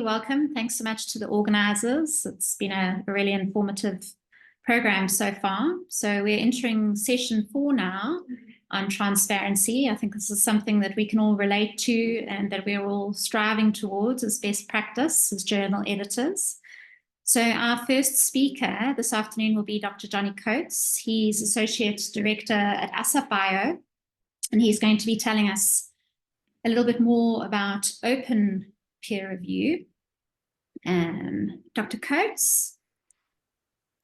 welcome. Thanks so much to the organisers. It's been a really informative program so far. So we're entering session 4 now on transparency. I think this is something that we can all relate to and that we're all striving towards as best practice as journal editors. So our first speaker this afternoon will be Dr. Johnny Coates. He's Associate Director at ASSAf Bio, and he's going to be telling us a little bit more about open peer review. Dr. Coates,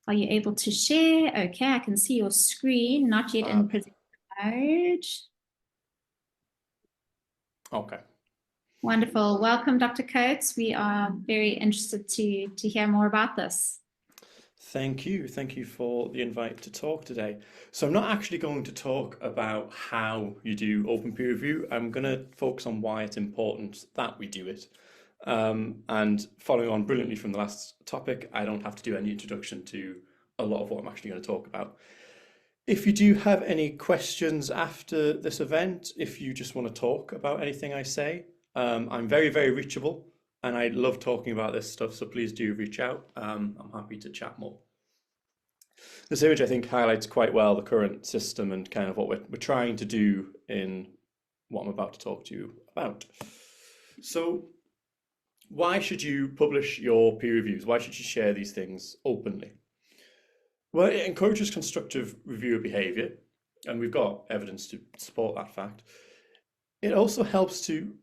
are you able to share? Okay, I can see your screen, not yet in presenter mode. Okay. Wonderful. Welcome, Dr. Coates. We are very interested to hear more about this. Thank you. Thank you for the invite to talk today. So I'm not actually going to talk about how you do open peer review. I'm going to focus on why it's important that we do it. And following on brilliantly from the last topic, I don't have to do any introduction to a lot of what I'm actually going to talk about. If you do have any questions after this event, if you just want to talk about anything I say, I'm very, very reachable and I love talking about this stuff. So please do reach out. I'm happy to chat more. This image, I think, highlights quite well the current system and kind of what we're trying to do in what I'm about to talk to you about. So why should you publish your peer reviews? Why should you share these things openly? Well, it encourages constructive reviewer behavior, and we've got evidence to support that fact. It also helps to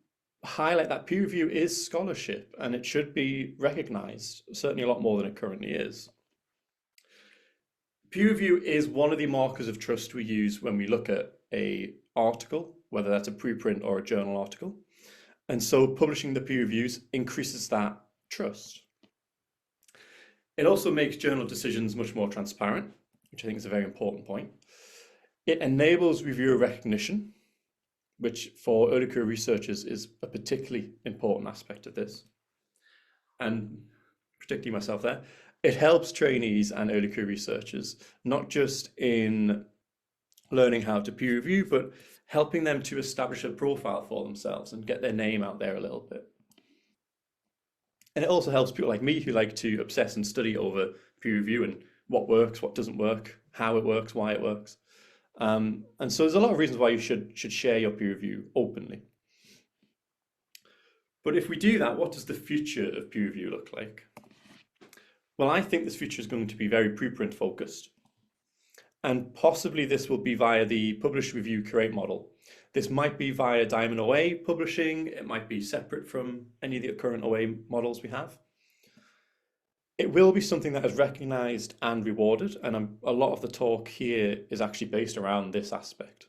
highlight that peer review is scholarship and it should be recognized, certainly a lot more than it currently is. Peer review is one of the markers of trust we use when we look at an article, whether that's a preprint or a journal article. And so publishing the peer reviews increases that trust. It also makes journal decisions much more transparent, which I think is a very important point. It enables reviewer recognition, which for early career researchers is a particularly important aspect of this. And particularly myself there, it helps trainees and early career researchers, not just in learning how to peer review, but helping them to establish a profile for themselves and get their name out there a little bit. And it also helps people like me who like to obsess and study over peer review and what works, what doesn't work, how it works, why it works. And so there's a lot of reasons why you should share your peer review openly. But if we do that, what does the future of peer review look like? Well, I think this future is going to be very preprint focused. And possibly this will be via the publish, review, curate model. This might be via Diamond OA publishing. It might be separate from any of the current OA models we have. It will be something that is recognized and rewarded. And a lot of the talk here is actually based around this aspect.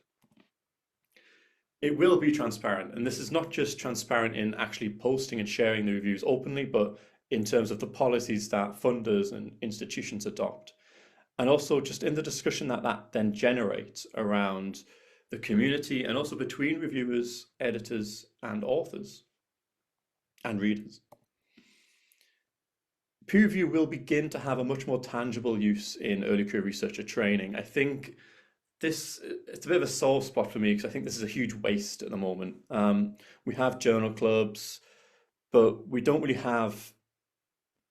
It will be transparent. And this is not just transparent in actually posting and sharing the reviews openly, but in terms of the policies that funders and institutions adopt. And also just in the discussion that then generates around the community and also between reviewers, editors, and authors and readers. Peer review will begin to have a much more tangible use in early career researcher training. I think it's a bit of a sore spot for me because I think this is a huge waste at the moment. We have journal clubs, but we don't really have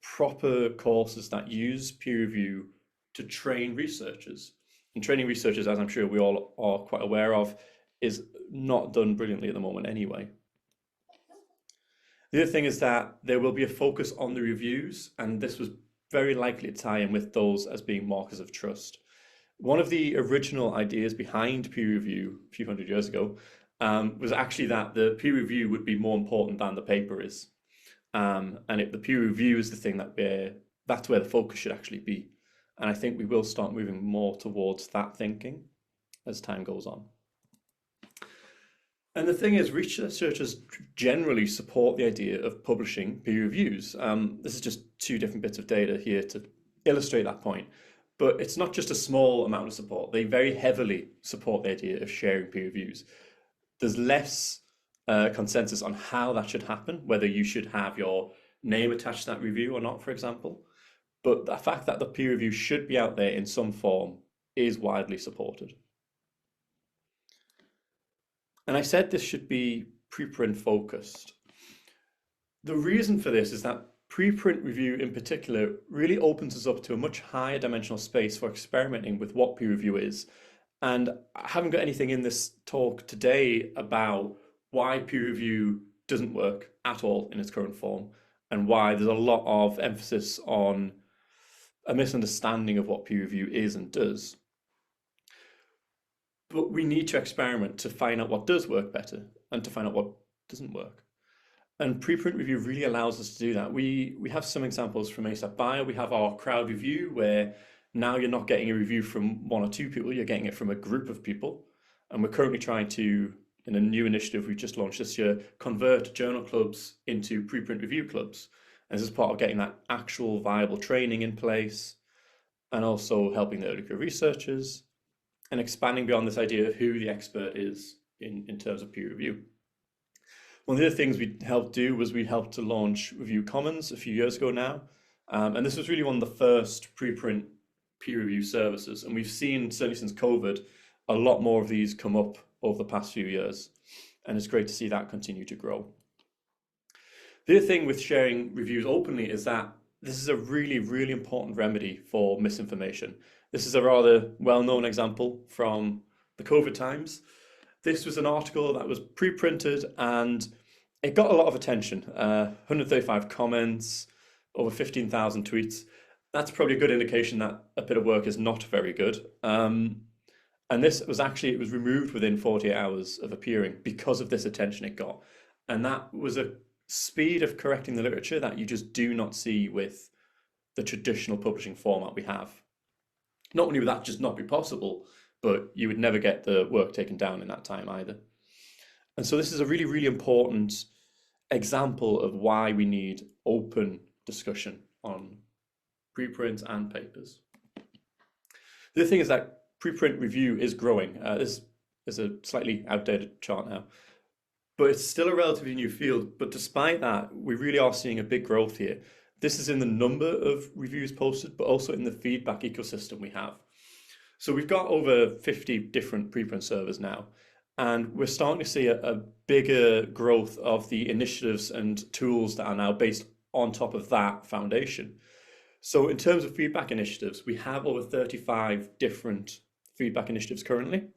proper courses that use peer review to train researchers. And training researchers, as I'm sure we all are quite aware of, is not done brilliantly at the moment anyway. The other thing is that there will be a focus on the reviews, and this was very likely to tie in with those as being markers of trust. One of the original ideas behind peer review a few hundred years ago was actually that the peer review would be more important than the paper is. And the peer review is the thing that's where the focus should actually be. And I think we will start moving more towards that thinking as time goes on. And the thing is, researchers generally support the idea of publishing peer reviews. This is just 2 different bits of data here to illustrate that point. But it's not just a small amount of support. They very heavily support the idea of sharing peer reviews. There's less consensus on how that should happen, whether you should have your name attached to that review or not, for example. But the fact that the peer review should be out there in some form is widely supported. And I said this should be preprint focused. The reason for this is that preprint review in particular really opens us up to a much higher dimensional space for experimenting with what peer review is. And I haven't got anything in this talk today about why peer review doesn't work at all in its current form, and why there's a lot of emphasis on a misunderstanding of what peer review is and does. But we need to experiment to find out what does work better and to find out what doesn't work. And preprint review really allows us to do that. We have some examples from ASSAf Bio. We have our crowd review, where now you're not getting a review from one or two people, you're getting it from a group of people. And we're currently trying to, in a new initiative we just launched this year, convert journal clubs into preprint review clubs. And this is part of getting that actual viable training in place, and also helping the early career researchers, and expanding beyond this idea of who the expert is in terms of peer review. One of the other things we helped do was we helped to launch Review Commons a few years ago now. And this was really one of the first preprint peer review services. And we've seen, certainly since COVID, a lot more of these come up over the past few years. And it's great to see that continue to grow. The other thing with sharing reviews openly is that this is a really, really important remedy for misinformation. This is a rather well-known example from the COVID times. This was an article that was pre-printed and it got a lot of attention. 135 comments, over 15,000 tweets. That's probably a good indication that a bit of work is not very good. And this was actually, it was removed within 48 hours of appearing because of this attention it got. And that was a speed of correcting the literature that you just do not see with the traditional publishing format we have. Not only would that just not be possible, but you would never get the work taken down in that time either. And so this is a really, really important example of why we need open discussion on preprints and papers. The other thing is that preprint review is growing. This is a slightly outdated chart now, but it's still a relatively new field. But despite that, we really are seeing a big growth here. This is in the number of reviews posted, but also in the feedback ecosystem we have. So we've got over 50 different preprint servers now, and we're starting to see a bigger growth of the initiatives and tools that are now based on top of that foundation. So in terms of feedback initiatives, we have over 35 different feedback initiatives currently,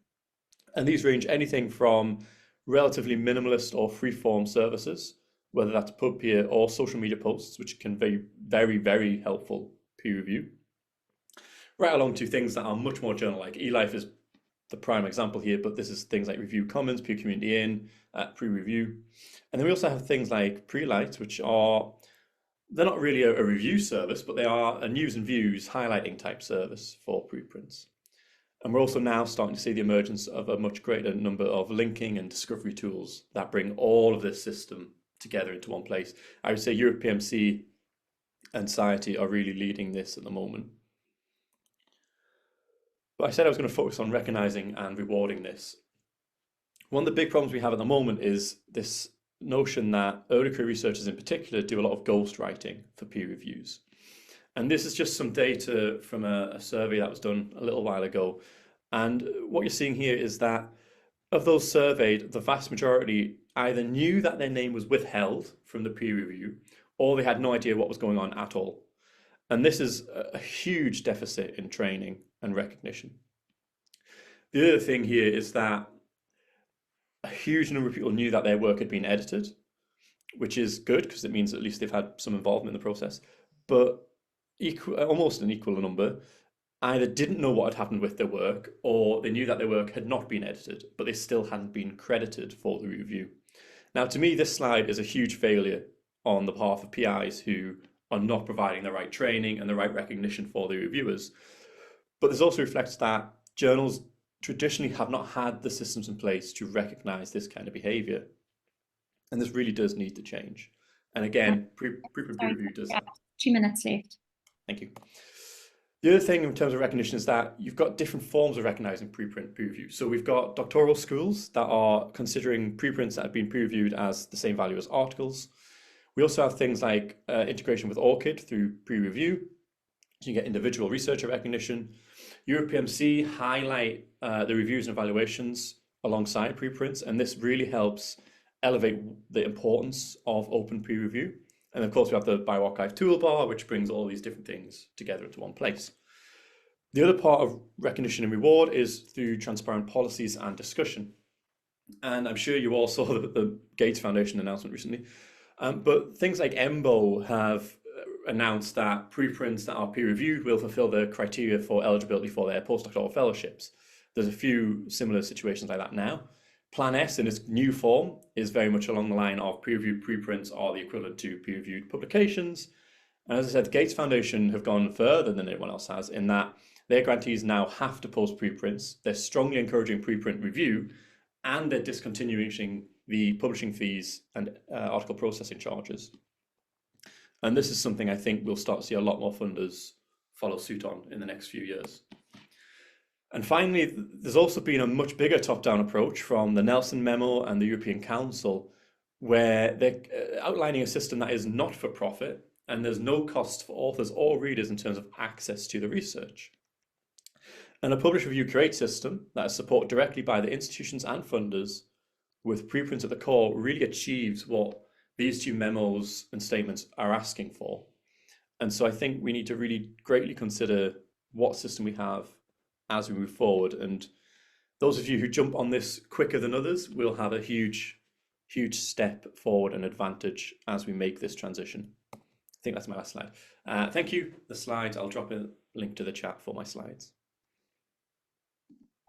and these range anything from relatively minimalist or free-form services, whether that's pub peer or social media posts, which can be very, very helpful peer review, right along to things that are much more journal-like. eLife is the prime example here, but this is things like Review Commons, Peer Community In, pre-review. And then we also have things like Prelight, which are, they're not really a review service, but they are a news and views highlighting type service for preprints. And we're also now starting to see the emergence of a much greater number of linking and discovery tools that bring all of this system together into one place. I would say Europe PMC and Society are really leading this at the moment. But I said I was going to focus on recognizing and rewarding this. One of the big problems we have at the moment is this notion that early career researchers in particular do a lot of ghostwriting for peer reviews. And this is just some data from a survey that was done a little while ago. And what you're seeing here is that of those surveyed, the vast majority either knew that their name was withheld from the peer review, or they had no idea what was going on at all. And this is a huge deficit in training and recognition. The other thing here is that a huge number of people knew that their work had been edited, which is good because it means at least they've had some involvement in the process. But almost an equal number either didn't know what had happened with their work, or they knew that their work had not been edited, but they still hadn't been credited for the review. Now, to me, this slide is a huge failure on the behalf of PIs who are not providing the right training and the right recognition for the reviewers. But this also reflects that journals traditionally have not had the systems in place to recognize this kind of behavior. And this really does need to change. And again, preprint peer review does that. 2 minutes left. Thank you. The other thing in terms of recognition is that you've got different forms of recognizing preprint peer review. So we've got doctoral schools that are considering preprints that have been peer reviewed as the same value as articles. We also have things like integration with ORCID through peer review. So you get individual researcher recognition. Europe PMC highlight the reviews and evaluations alongside preprints, and this really helps elevate the importance of open peer review. And of course, we have the bioRxiv toolbar, which brings all these different things together into one place. The other part of recognition and reward is through transparent policies and discussion. And I'm sure you all saw the Gates Foundation announcement recently. But things like EMBO have announced that preprints that are peer-reviewed will fulfill the criteria for eligibility for their postdoctoral fellowships. There's a few similar situations like that now. Plan S in its new form is very much along the line of peer-reviewed preprints are the equivalent to peer-reviewed publications. And as I said, the Gates Foundation have gone further than anyone else has in that their grantees now have to post preprints. They're strongly encouraging preprint review, and they're discontinuing the publishing fees and article processing charges. And this is something I think we'll start to see a lot more funders follow suit on in the next few years. And finally, there's also been a much bigger top-down approach from the Nelson Memo and the European Council, where they're outlining a system that is not for profit, and there's no cost for authors or readers in terms of access to the research. And a publish, review, curate system that is supported directly by the institutions and funders with preprints at the core really achieves what these two memos and statements are asking for. And so I think we need to really greatly consider what system we have as we move forward. And those of you who jump on this quicker than others will have a huge step forward and advantage as we make this transition. I think that's my last slide. Thank you. The slides, I'll drop a link to the chat for my slides.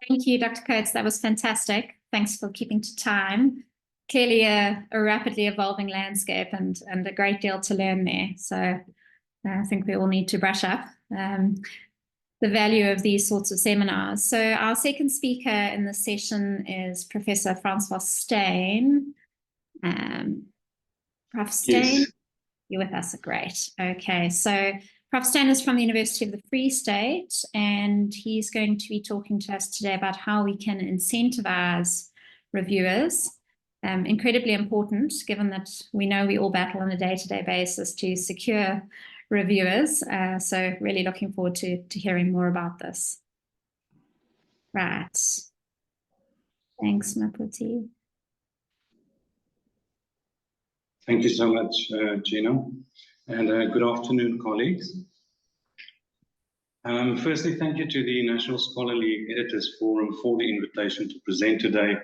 Thank you, Dr. Coates. That was fantastic. Thanks for keeping to time. Clearly a rapidly evolving landscape and a great deal to learn there. So I think we all need to brush up the value of these sorts of seminars. So our second speaker in this session is Professor Francois Steyn. Prof. Steyn, yes. You're with us, great. Okay, so Prof. Steyn is from the University of the Free State, and he's going to be talking to us today about how we can incentivize reviewers. Incredibly important, given that we know we all battle on a day-to-day basis to secure reviewers. So really looking forward to hearing more about this. Right. Thanks, Maputi. Thank you so much, Gina, and good afternoon, colleagues. Firstly, thank you to the National Scholarly Editors Forum for the invitation to present today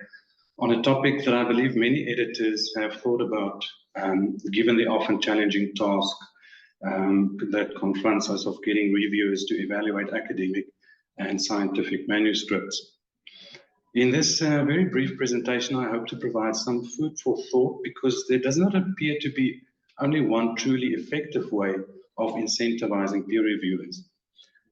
on a topic that I believe many editors have thought about, given the often challenging task that confronts us of getting reviewers to evaluate academic and scientific manuscripts. In this very brief presentation, I hope to provide some food for thought, because there does not appear to be only one truly effective way of incentivizing peer reviewers.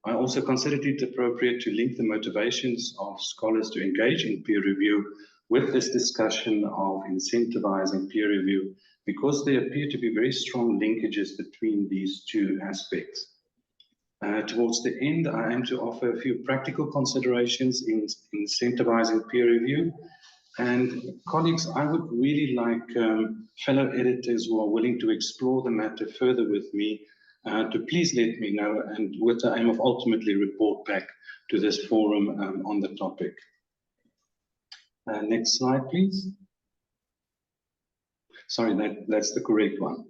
I also considered it appropriate to link the motivations of scholars to engage in peer review with this discussion of incentivizing peer review, because there appear to be very strong linkages between these two aspects. Towards the end, I aim to offer a few practical considerations in incentivizing peer review. And colleagues, I would really like fellow editors who are willing to explore the matter further with me to please let me know, and with the aim of ultimately report back to this forum on the topic. Next slide, please. Sorry, that's the correct one.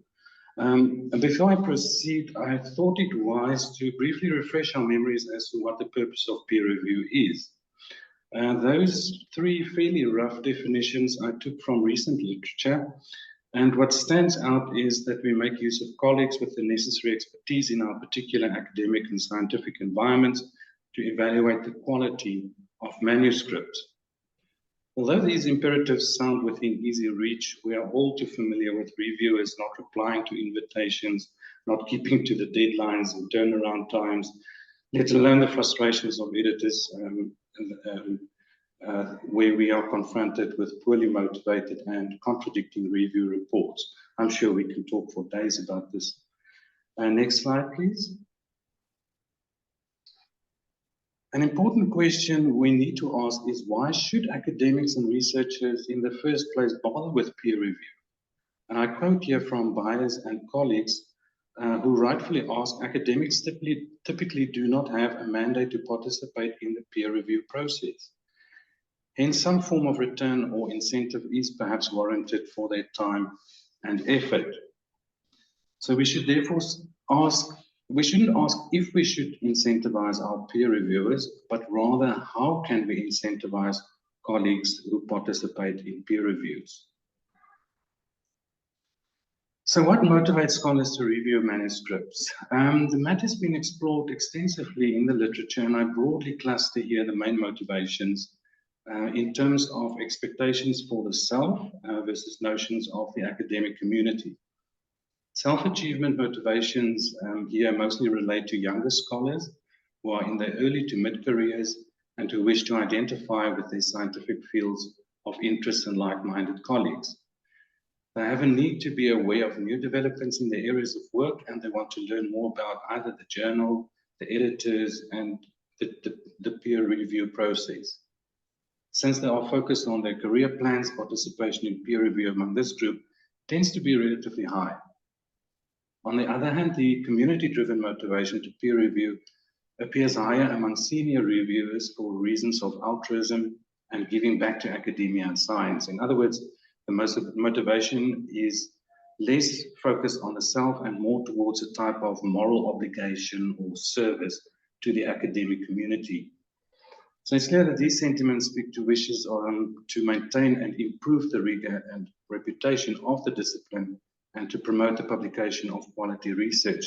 And before I proceed, I thought it wise to briefly refresh our memories as to what the purpose of peer review is. Those three fairly rough definitions I took from recent literature, and what stands out is that we make use of colleagues with the necessary expertise in our particular academic and scientific environments to evaluate the quality of manuscripts. Although these imperatives sound within easy reach, we are all too familiar with reviewers not replying to invitations, not keeping to the deadlines and turnaround times, let alone the frustrations of editors where we are confronted with poorly motivated and contradicting review reports. I'm sure we can talk for days about this. Next slide, please. An important question we need to ask is, why should academics and researchers in the first place bother with peer review? And I quote here from buyers and colleagues who rightfully ask, academics typically do not have a mandate to participate in the peer review process. Hence, some form of return or incentive is perhaps warranted for their time and effort. So we should therefore we shouldn't ask if we should incentivize our peer reviewers, but rather how can we incentivize colleagues who participate in peer reviews. So what motivates scholars to review manuscripts? The matter has been explored extensively in the literature, and I broadly cluster here the main motivations in terms of expectations for the self versus notions of the academic community. Self-achievement motivations here mostly relate to younger scholars who are in their early to mid-careers and who wish to identify with their scientific fields of interest and like-minded colleagues. They have a need to be aware of new developments in their areas of work, and they want to learn more about either the journal, the editors, and the peer review process. Since they are focused on their career plans, participation in peer review among this group tends to be relatively high. On the other hand, the community-driven motivation to peer review appears higher among senior reviewers for reasons of altruism and giving back to academia and science. In other words, the motivation is less focused on the self and more towards a type of moral obligation or service to the academic community. So it's clear that these sentiments speak to wishes to maintain and improve the rigor and reputation of the discipline and to promote the publication of quality research.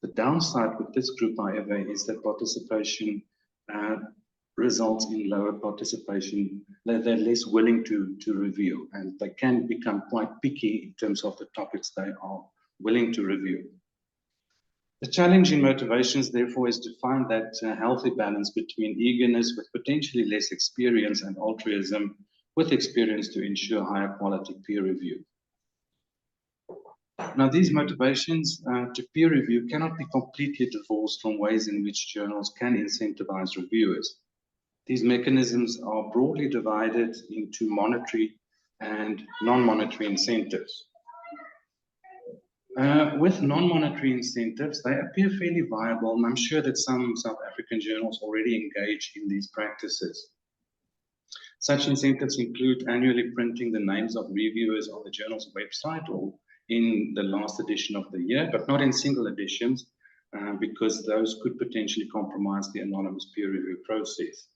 The downside with this group, however, is that participation results in lower participation. They're less willing to review, and they can become quite picky in terms of the topics they are willing to review. The challenge in motivations, therefore, is to find that healthy balance between eagerness with potentially less experience and altruism with experience to ensure higher quality peer review. Now, these motivations to peer review cannot be completely divorced from ways in which journals can incentivize reviewers. These mechanisms are broadly divided into monetary and non-monetary incentives. With non-monetary incentives, they appear fairly viable, and I'm sure that some South African journals already engage in these practices. Such incentives include annually printing the names of reviewers on the journal's website or in the last edition of the year, but not in single editions, because those could potentially compromise the anonymous peer review process.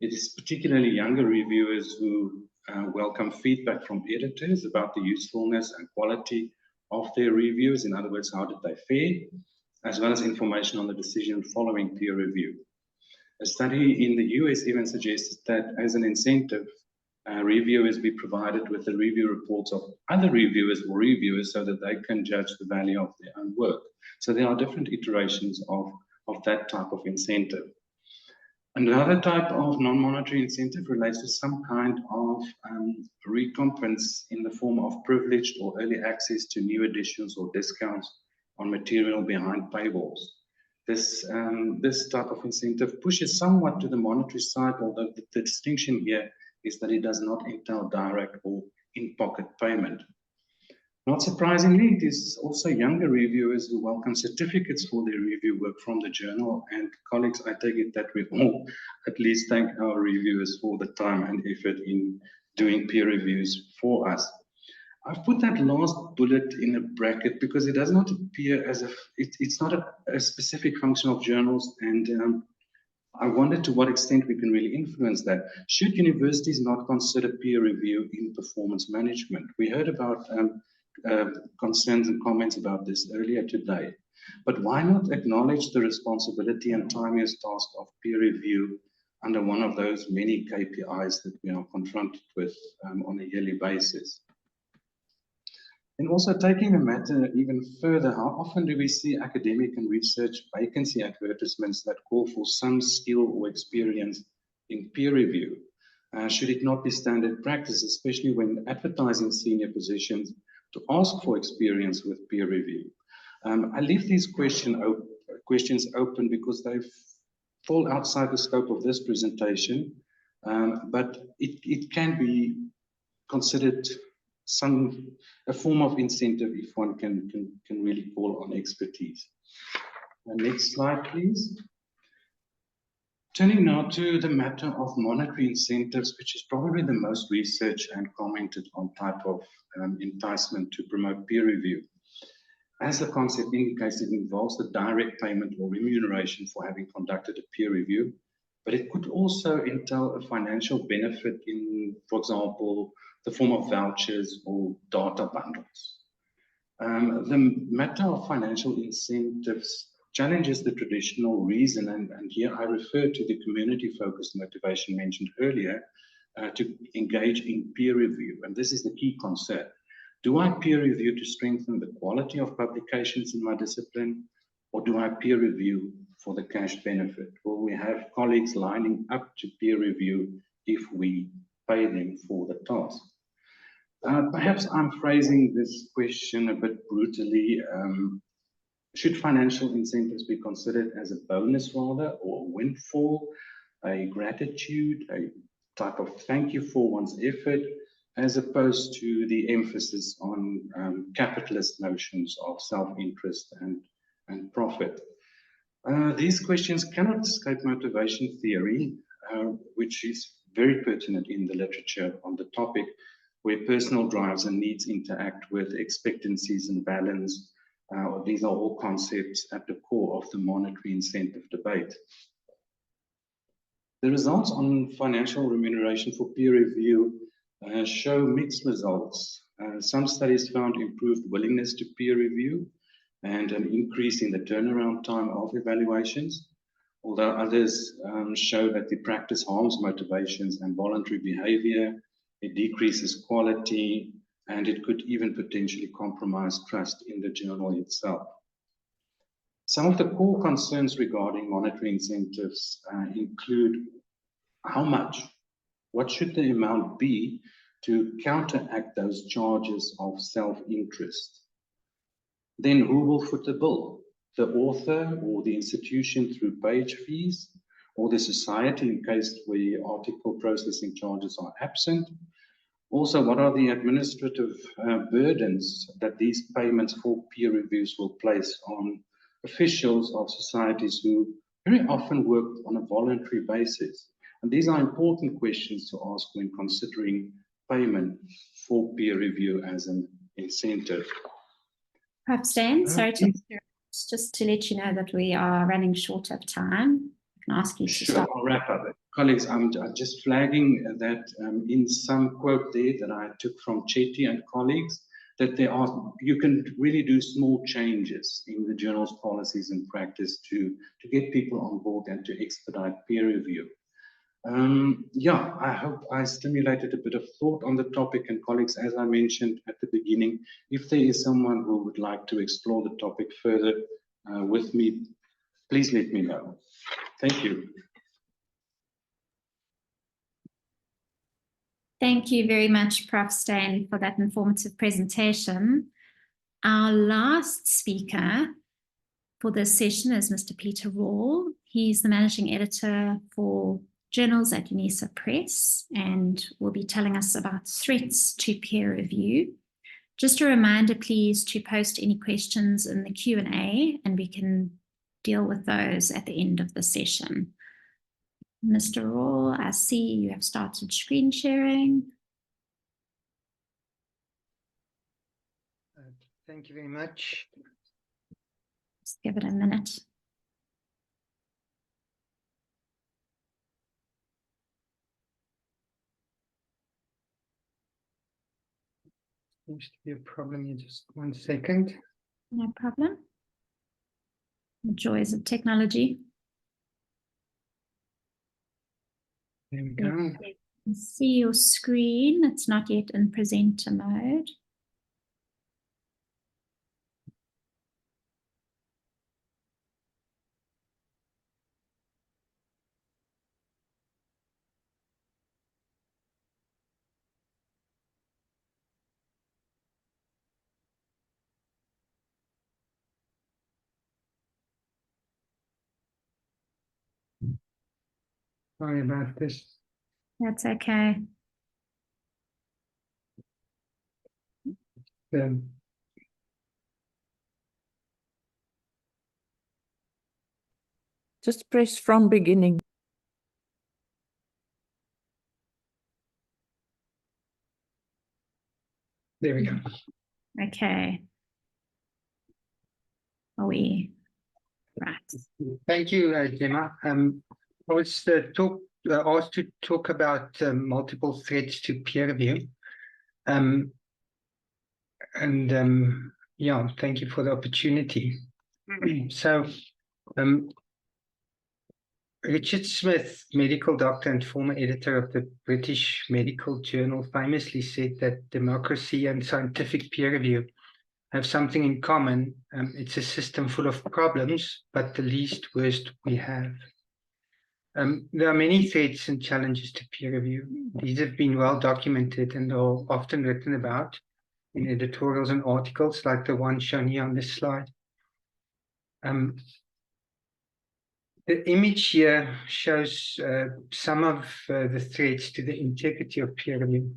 It is particularly younger reviewers who welcome feedback from editors about the usefulness and quality of their reviews. In other words, how did they fare, as well as information on the decision following peer review. A study in the US even suggested that as an incentive, reviewers be provided with the review reports of other reviewers or reviewers so that they can judge the value of their own work. So there are different iterations of that type of incentive. Another type of non-monetary incentive relates to some kind of recompense in the form of privileged or early access to new editions or discounts on material behind paywalls. This type of incentive pushes somewhat to the monetary side, although the distinction here is that it does not entail direct or in-pocket payment. Not surprisingly, it is also younger reviewers who welcome certificates for their review work from the journal. And colleagues, I take it that we all at least thank our reviewers for the time and effort in doing peer reviews for us. I've put that last bullet in a bracket because it does not appear as if it's not a specific function of journals, and I wonder to what extent we can really influence that. Should universities not consider peer review in performance management? We heard about concerns and comments about this earlier today, but why not acknowledge the responsibility and timeous task of peer review under one of those many KPIs that we are confronted with on a yearly basis? And also taking the matter even further, how often do we see academic and research vacancy advertisements that call for some skill or experience in peer review? Should it not be standard practice, especially when advertising senior positions, to ask for experience with peer review? I leave these questions open because they fall outside the scope of this presentation, but it can be considered a form of incentive if one can really call on expertise. Next slide, please. Turning now to the matter of monetary incentives, which is probably the most researched and commented on type of enticement to promote peer review. As the concept indicates, it involves the direct payment or remuneration for having conducted a peer review, but it could also entail a financial benefit in, for example, the form of vouchers or data bundles. The matter of financial incentives challenges the traditional reason, and here I refer to the community-focused motivation mentioned earlier, to engage in peer review, and this is the key concern. Do I peer review to strengthen the quality of publications in my discipline, or do I peer review for the cash benefit? Will we have colleagues lining up to peer review if we pay them for the task? Perhaps I'm phrasing this question a bit brutally. Should financial incentives be considered as a bonus rather, or a windfall, a gratitude, a type of thank you for one's effort, as opposed to the emphasis on capitalist notions of self-interest and profit? These questions cannot escape motivation theory, which is very pertinent in the literature on the topic, where personal drives and needs interact with expectancies and balance. These are all concepts at the core of the monetary incentive debate. The results on financial remuneration for peer review show mixed results. Some studies found improved willingness to peer review and an increase in the turnaround time of evaluations, although others show that the practice harms motivations and voluntary behavior, it decreases quality, and it could even potentially compromise trust in the journal itself. Some of the core concerns regarding monetary incentives include how much, what should the amount be to counteract those charges of self-interest? Then who will foot the bill? The author or the institution through page fees, or the society in case where article processing charges are absent? Also, what are the administrative burdens that these payments for peer reviews will place on officials of societies who very often work on a voluntary basis? And these are important questions to ask when considering payment for peer review as an incentive. Perhaps, Dan, sorry to interrupt, just to let you know that we are running short of time. I can ask you to stop. I'll wrap up. Colleagues, I'm just flagging that in some quote there that I took from Chetty and colleagues, that you can really do small changes in the journal's policies and practice to get people on board and to expedite peer review. Yeah, I hope I stimulated a bit of thought on the topic, and colleagues, as I mentioned at the beginning, if there is someone who would like to explore the topic further with me, please let me know. Thank you. Thank you very much, Prof. Stain, for that informative presentation. Our last speaker for this session is Mr. Peter Rawl. He's the managing editor for journals at NSEF Press and will be telling us about threats to peer review. Just a reminder, please, to post any questions in the Q&A, and we can deal with those at the end of the session. Mr. Rawl, I see you have started screen sharing. Thank you very much. Just give it a minute. Seems to be a problem here, just 1 second. No problem. The joys of technology. There we go. You can see your screen. It's not yet in presenter mode. Sorry about this. That's okay. Just press from beginning. There we go. Okay. Are we right? Thank you, Gemma. I was asked to talk about multiple threats to peer review. Yeah, thank you for the opportunity. So, Richard Smith, medical doctor and former editor of the British Medical Journal, famously said that democracy and scientific peer review have something in common. It's a system full of problems, but the least worst we have. There are many threats and challenges to peer review. These have been well documented and are often written about in editorials and articles like the one shown here on this slide. The image here shows some of the threats to the integrity of peer review.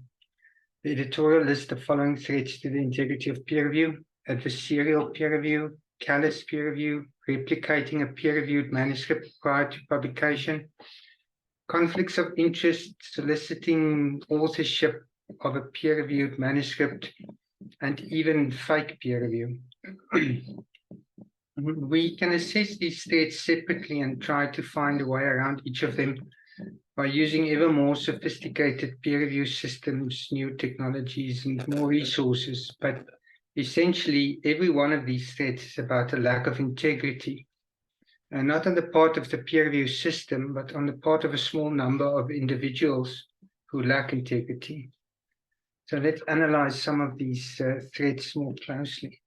The editorial lists the following threats to the integrity of peer review: adversarial peer review, callous peer review, replicating a peer-reviewed manuscript prior to publication, conflicts of interest, soliciting authorship of a peer-reviewed manuscript, and even fake peer review. We can assess these threats separately and try to find a way around each of them by using ever more sophisticated peer review systems, new technologies, and more resources. But essentially, every one of these threats is about a lack of integrity, and not on the part of the peer review system, but on the part of a small number of individuals who lack integrity. So let's analyze some of these threats more closely.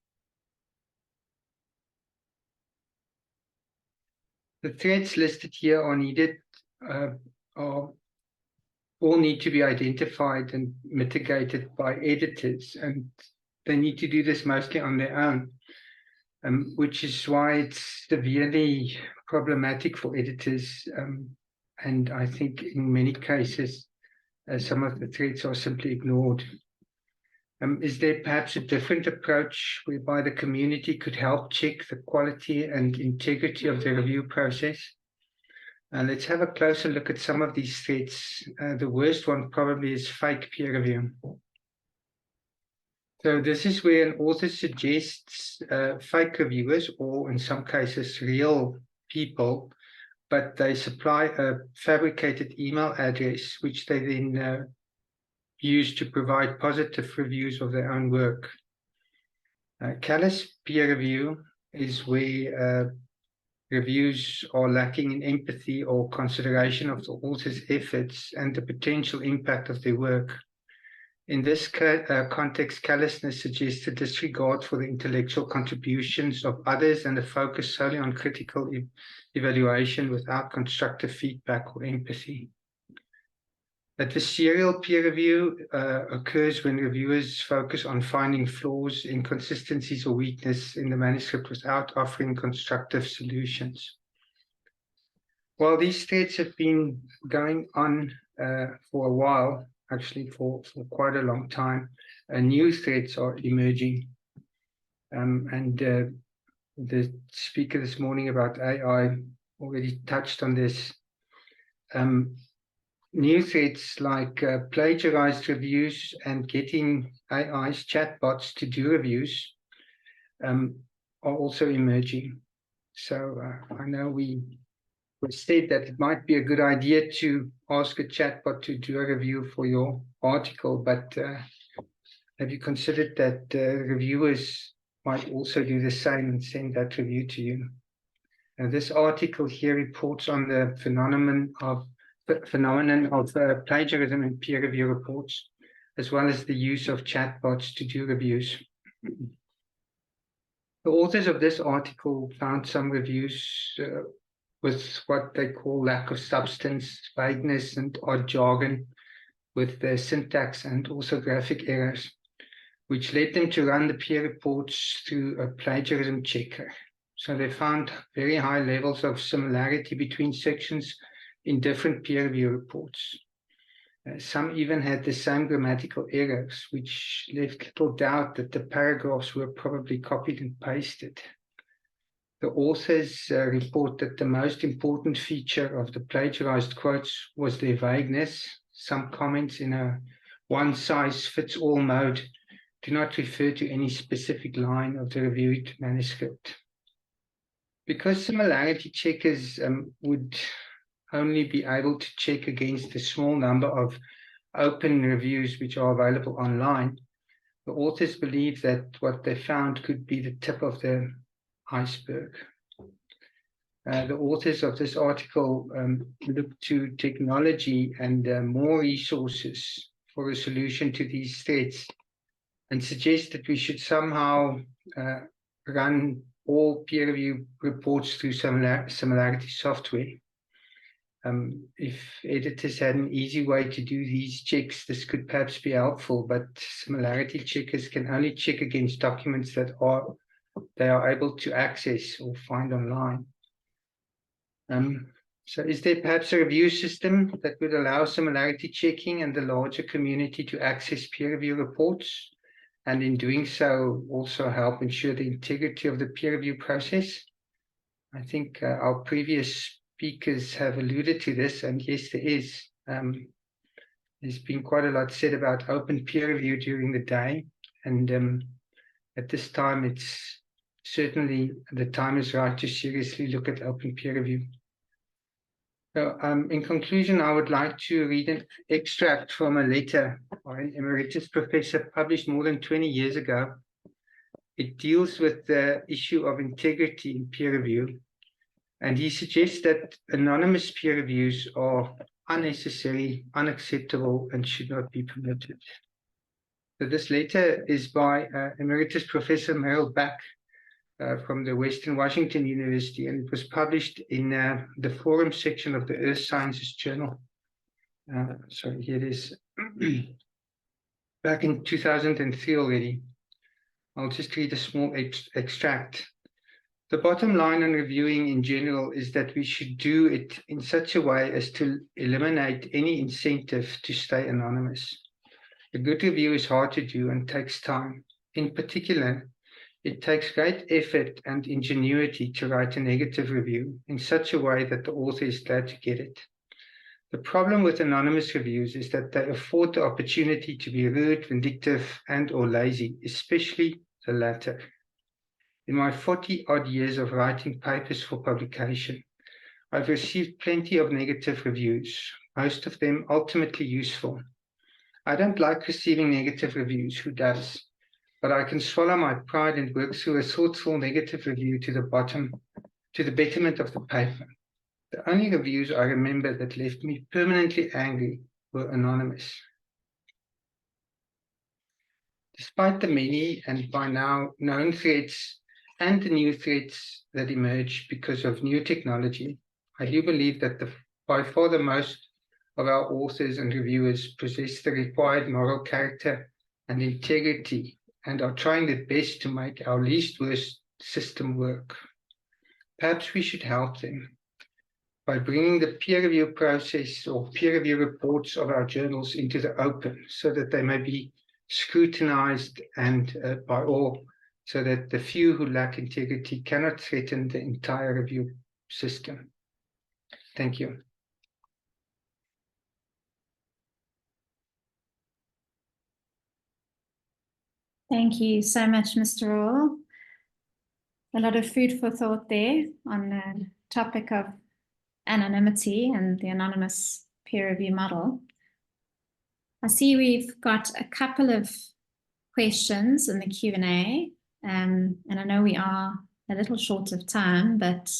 The threats listed here are needed, all need to be identified and mitigated by editors, and they need to do this mostly on their own, which is why it's severely problematic for editors. And I think in many cases, some of the threats are simply ignored. Is there perhaps a different approach whereby the community could help check the quality and integrity of the review process? Let's have a closer look at some of these threats. The worst one probably is fake peer review. So this is where an author suggests fake reviewers, or in some cases real people, but they supply a fabricated email address, which they then use to provide positive reviews of their own work. Callous peer review is where reviews are lacking in empathy or consideration of the author's efforts and the potential impact of their work. In this context, callousness suggests a disregard for the intellectual contributions of others and a focus solely on critical evaluation without constructive feedback or empathy. Adversarial peer review occurs when reviewers focus on finding flaws, inconsistencies, or weakness in the manuscript without offering constructive solutions. While these threats have been going on for a while, actually for quite a long time, new threats are emerging. The speaker this morning about AI already touched on this. New threats like plagiarized reviews and getting AI's chatbots to do reviews are also emerging. So I know we said that it might be a good idea to ask a chatbot to do a review for your article, but have you considered that reviewers might also do the same and send that review to you? Now, this article here reports on the phenomenon of plagiarism in peer review reports, as well as the use of chatbots to do reviews. The authors of this article found some reviews with what they call lack of substance, vagueness, and odd jargon, with the syntax and orthographic errors, which led them to run the peer reports through a plagiarism checker. So they found very high levels of similarity between sections in different peer review reports. Some even had the same grammatical errors, which left little doubt that the paragraphs were probably copied and pasted. The authors report that the most important feature of the plagiarized quotes was their vagueness. Some comments in a one-size-fits-all mode do not refer to any specific line of the reviewed manuscript. Because similarity checkers would only be able to check against the small number of open reviews which are available online, the authors believe that what they found could be the tip of the iceberg. The authors of this article look to technology and more resources for a solution to these threats, and suggest that we should somehow run all peer review reports through similarity software. If editors had an easy way to do these checks, this could perhaps be helpful, but similarity checkers can only check against documents that they are able to access or find online. So is there perhaps a review system that would allow similarity checking and the larger community to access peer review reports, and in doing so also help ensure the integrity of the peer review process? I think our previous speakers have alluded to this, and yes, there is. There's been quite a lot said about open peer review during the day, and at this time, it's certainly the time is right to seriously look at open peer review. So, in conclusion, I would like to read an extract from a letter by an emeritus professor published more than 20 years ago. It deals with the issue of integrity in peer review, and he suggests that anonymous peer reviews are unnecessary, unacceptable, and should not be permitted. So this letter is by Emeritus Professor Merrill Back from the Western Washington University, and it was published in the forum section of the Earth Sciences Journal. Sorry, here it is. Back in 2003 already. I'll just read a small extract. The bottom line on reviewing in general is that we should do it in such a way as to eliminate any incentive to stay anonymous. A good review is hard to do and takes time. In particular, it takes great effort and ingenuity to write a negative review in such a way that the author is glad to get it. The problem with anonymous reviews is that they afford the opportunity to be rude, vindictive, and/or lazy, especially the latter. In my 40-odd years of writing papers for publication, I've received plenty of negative reviews, most of them ultimately useful. I don't like receiving negative reviews, who does? But I can swallow my pride and work through a thoughtful negative review to the betterment of the paper. The only reviews I remember that left me permanently angry were anonymous. Despite the many and by now known threats and the new threats that emerge because of new technology, I do believe that by far the most of our authors and reviewers possess the required moral character and integrity and are trying their best to make our least worst system work. Perhaps we should help them by bringing the peer review process or peer review reports of our journals into the open so that they may be scrutinized and by all, so that the few who lack integrity cannot threaten the entire review system. Thank you. Thank you so much, Mr. Orr. A lot of food for thought there on the topic of anonymity and the anonymous peer review model. I see we've got a couple of questions in the Q&A, and I know we are a little short of time, but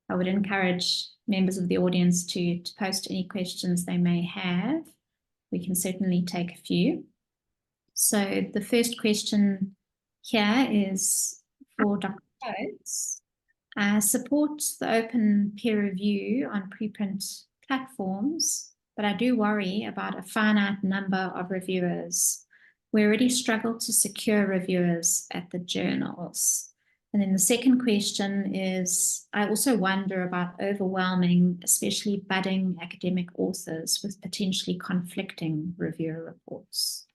I would encourage members of the audience to post any questions they may have. We can certainly take a few. So the first question here is for Dr. Coates. Support the open peer review on preprint platforms, but I do worry about a finite number of reviewers. We already struggle to secure reviewers at the journals. And then the second question is, I also wonder about overwhelming, especially budding academic authors with potentially conflicting reviewer reports.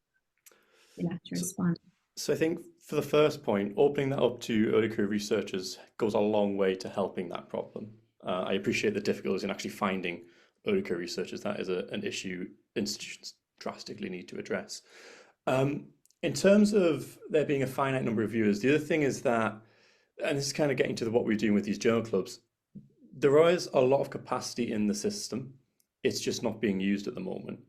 You'll have to respond. So I think for the first point, opening that up to early career researchers goes a long way to helping that problem. I appreciate the difficulties in actually finding early career researchers. That is an issue institutions drastically need to address. In terms of there being a finite number of reviewers, the other thing is that and this is kind of getting to what we're doing with these journal clubs, there is a lot of capacity in the system. It's just not being used at the moment.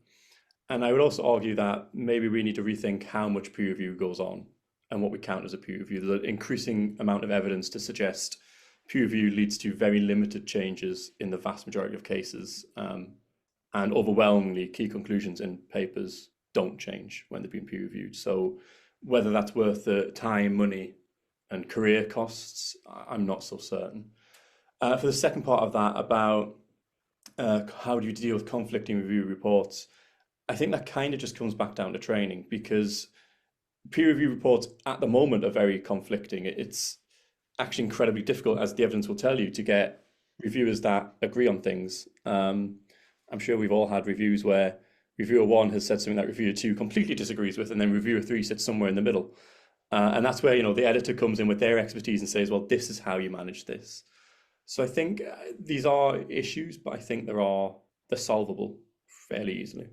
And I would also argue that maybe we need to rethink how much peer review goes on and what we count as a peer review. There's an increasing amount of evidence to suggest peer review leads to very limited changes in the vast majority of cases. And overwhelmingly, key conclusions in papers don't change when they're being peer reviewed. So whether that's worth the time, money, and career costs, I'm not so certain. For the second part of that, about how do you deal with conflicting review reports, I think that kind of just comes back down to training, because peer review reports at the moment are very conflicting. It's actually incredibly difficult, as the evidence will tell you, to get reviewers that agree on things. I'm sure we've all had reviews where reviewer 1 has said something that reviewer 2 completely disagrees with, and then reviewer 3 sits somewhere in the middle. And that's where, the editor comes in with their expertise and says, well, this is how you manage this. So I think these are issues, but I think they're solvable fairly easily.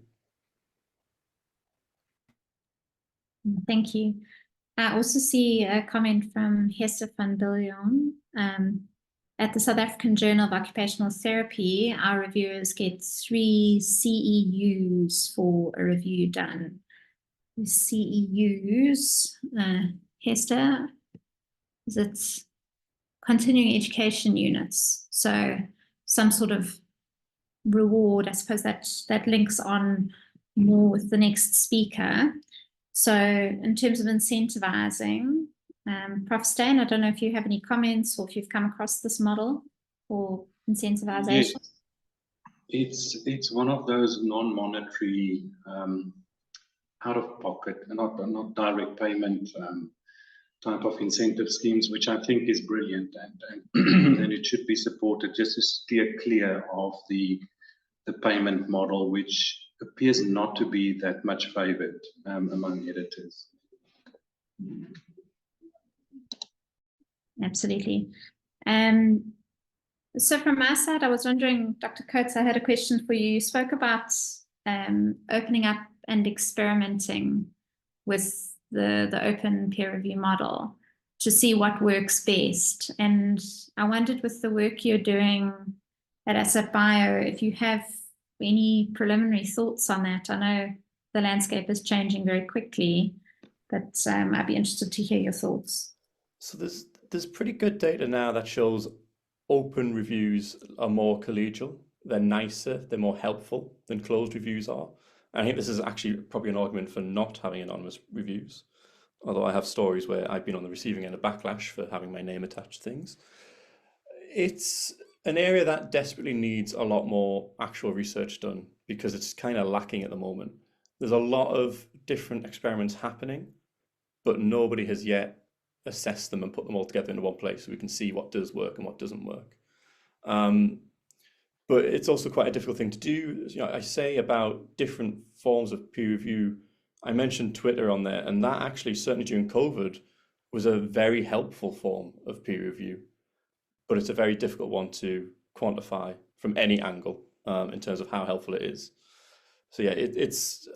Thank you. I also see a comment from Hester van Biljon. At the South African Journal of Occupational Therapy, our reviewers get 3 CEUs for a review done. The CEUs, Hester, is it continuing education units? So some sort of reward, I suppose that links on more with the next speaker. So in terms of incentivizing, Prof. Steyn, I don't know if you have any comments or if you've come across this model for incentivization. Yes. It's one of those non-monetary, out-of-pocket, not direct payment type of incentive schemes, which I think is brilliant, and it should be supported just to steer clear of the payment model, which appears not to be that much favored among editors. Absolutely. So from my side, I was wondering, Dr. Coates, I had a question for you. You spoke about opening up and experimenting with the open peer review model to see what works best. And I wondered, with the work you're doing at ASSAf Bio, if you have any preliminary thoughts on that. I know the landscape is changing very quickly, but I'd be interested to hear your thoughts. So there's pretty good data now that shows open reviews are more collegial, they're nicer, they're more helpful than closed reviews are. And I think this is actually probably an argument for not having anonymous reviews, although I have stories where I've been on the receiving end of backlash for having my name attached to things. It's an area that desperately needs a lot more actual research done, because it's kind of lacking at the moment. There's a lot of different experiments happening, but nobody has yet assessed them and put them all together into one place so we can see what does work and what doesn't work. But it's also quite a difficult thing to do. I say about different forms of peer review, I mentioned Twitter on there, and that actually, certainly during COVID, was a very helpful form of peer review. But it's a very difficult one to quantify from any angle in terms of how helpful it is. So yeah, there's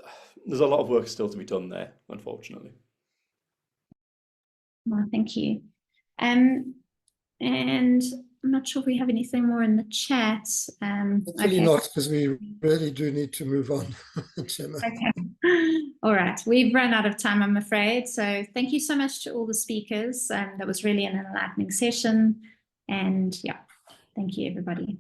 a lot of work still to be done there, unfortunately. Well, thank you. And I'm not sure if we have anything more in the chat. Hopefully not, because we really do need to move on. Okay. All right. We've run out of time, I'm afraid. So thank you so much to all the speakers. That was really an enlightening session. And yeah, thank you, everybody.